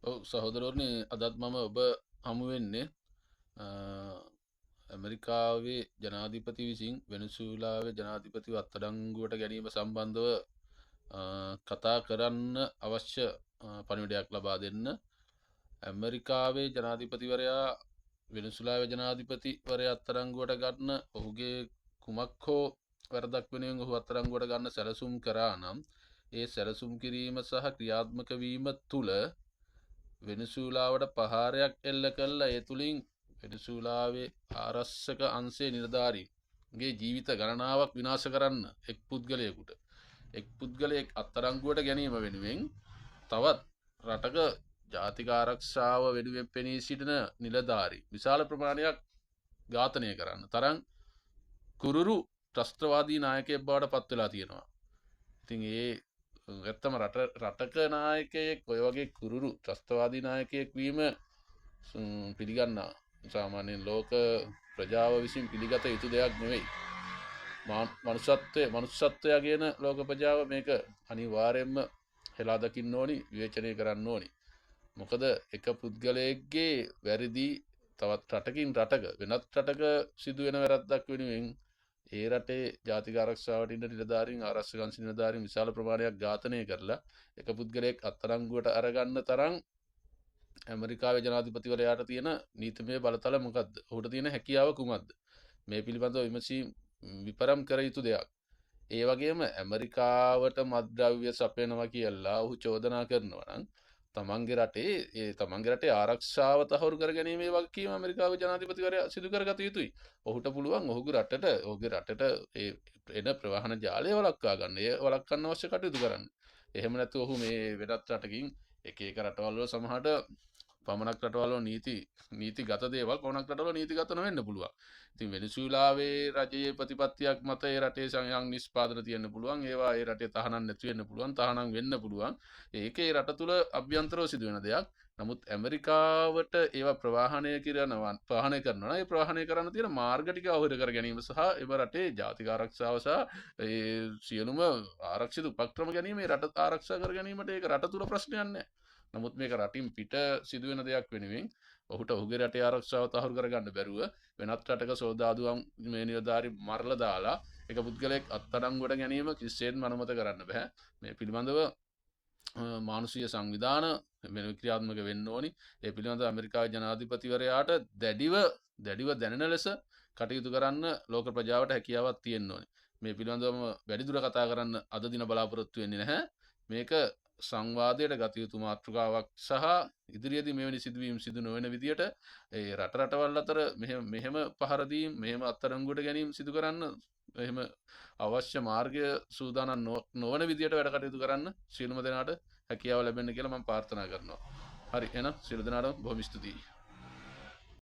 ඔව් සහෝදරවරුනි අදත් මම ඔබ හමු වෙන්නේ ඇමරිකාවේ ජනාධිපති විසින් වෙනසුලාවේ ජනාධිපතිව අත්අඩංගුවට ගැනීම සම්බන්ධව කතා කරන්න අවශ්‍ය පණිවිඩයක් ලබා දෙන්න ඇමරිකාවේ ජනාධිපතිවරයා වෙනසුලාවේ ජනාධිපතිවරයා අත්අඩංගුවට ගන්න ඔහුගේ කුමක් හෝ වරදක් වෙනුවෙන් ඔහු අත්අඩංගුවට ගන්න සැලසුම් කරා නම් ඒ සැලසුම් කිරීම සහ ක්‍රියාත්මක වීම තුළ වෙනසුලාවට පහරයක් එල්ල කළා ඒ තුලින් වෙනසුලාවේ ආරක්ෂක අංශයේ නිලධාරීන්ගේ ජීවිත ගණනාවක් විනාශ කරන්න එක් පුද්ගලයෙක් අත්අඩංගුවට ගැනීම වෙනුවෙන් තවත් රටක ජාතික ආරක්ෂාව වෙනුවෙන් පෙනී සිටින නිලධාරී විශාල ප්‍රමාණයක් ඝාතනය කරන්න තරම් කුරුරු ත්‍රස්තවාදී නායකයෙක් බවට පත් වෙලා තියෙනවා. ඉතින් ඒ ඇත්තම රටක නායකයෙක් ඔය වගේ කුරුරු ත්‍රස්තවාදී නායකයෙක් වීම පිළිගන්නා සාමාන්‍යයෙන් ලෝක ප්‍රජාව විසින් පිළිගත යුතු දෙයක් නෙවෙයි. මනුෂ්‍යත්වය කියන ලෝක ප්‍රජාව මේක අනිවාර්යයෙන්ම හෙලා දකින්න ඕනි, විවේචනය කරන්න ඕනි. මොකද එක පුද්ගලයෙක්ගේ වැරදි තවත් රටකින් රටක වෙනත් රටක සිදුවෙන වැරද්දක් වෙනුවෙන් ඒ රටේ ජාතික ආරක්ෂාවට ඉන්න නිලධාරීන් ආරක්ෂක අංශ නිලධාරීන් විශාල ප්‍රමාණයක් ඝාතනය කරලා එක පුද්ගලයෙක් අත්අඩංගුවට අරගන්න තරම් ඇමරිකාවේ ජනාධිපතිවරයාට තියෙන නීතිමය බලතල මොකද්ද? ඔහුට තියෙන හැකියාව කුමක්ද? මේ පිළිබඳව විමසීම් විපරම් කර යුතු දෙයක්. ඒ වගේම ඇමරිකාවට මත්ද්‍රව්‍ය සපයනවා කියලා ඔහු චෝදනා කරනවා නම් තමන්ගේ රටේ ආරක්ෂාව තහවුරු කර ගැනීමේ වගකීම ඇමරිකාවේ ජනාධිපතිවරයා සිදු කරගත යුතුයි. ඔහුට පුළුවන් ඔහුගේ රටට එන ප්‍රවාහන ජාලය වළක්වා ගන්න. ඒ වළක්වන්න අවශ්‍ය කටයුතු කරන්න. එහෙම නැත්නම් ඔහු මේ වෙනත් රටකින් එක රටවල් වල සමහරට පමණක් රටවල් වල නීතිගත දේවල් පමණක් රටවල නීතිගත නොවෙන්න පුළුවන්. ඉතින් වෙනසුලාවේ රජයේ ප්‍රතිපත්තියක් මත ඒ රටේ සංයම් නිෂ්පාදන තියෙන්න පුළුවන්. ඒවා ඒ රටේ තහනම් නැති වෙන්න පුළුවන්. තහනම් වෙන්න පුළුවන්. ඒකේ රට තුල අභ්‍යන්තරව සිදුවෙන දෙයක්. නමුත් ඇමරිකාවට ඒවා ප්‍රවාහනය කරනවා ඒ ප්‍රවාහනය කරන්න තියෙන මාර්ග ටික අවහිර කර ගැනීම සහ එම රටේ ජාතික ආරක්ෂාව සහ ඒ සියලුම ආරක්ෂිත උපක්‍රම ගැනීම ඒ රට ආරක්ෂා කර ගැනීමට ඒක රට තුල ප්‍රශ්නයක් නැහැ. නමුත් මේක රටින් පිට සිදුවෙන දෙයක් වෙනුවෙන් ඔහුට ඔහුගේ රටේ ආරක්ෂාව තහවුරු කරගන්න බැරුව වෙනත් රටක සෝදාදුවන් මේ නිලධාරි මරලා දාලා එක පුද්ගලයෙක් අත්අඩංගුවට ගැනීම කිසිසේත්ම අනුමත කරන්න බෑ. මේ පිළිබඳව මානුෂීය සංවිධාන වෙන ක්‍රියාත්මක වෙන්න ඕනි. ඒ පිළිබඳව ඇමරිකාවේ ජනාධිපතිවරයාට දැඩිව දැනෙන ලෙස කටයුතු කරන්න ලෝක ප්‍රජාවට හැකියාවක් තියෙන්න ඕනි. මේ පිළිබඳවම වැඩිදුර කතා කරන්න අද දින බලාපොරොත්තු වෙන්නේ නැහැ. මේක සංවාදයට ගත යුතු මාතෘකාවක් සහ ඉදිරියේදී මෙවැනි සිදුවීම් සිදු නොවන විදියට ඒ රටවල් අතර මෙහෙම පහර දීම් මෙහෙම අත්අඩංගුවට ගැනීම සිදු කරන්න එහෙම අවශ්‍ය මාර්ගය සූදානම් නොවන විදියට වැඩ කටයුතු කරන්න සියලුම දෙනාට හැකියාව ලැබෙන්න කියලා මම ප්‍රාර්ථනා කරනවා. හරි එහෙනම් සියලු දෙනාටම බොහොම ස්තුතියි.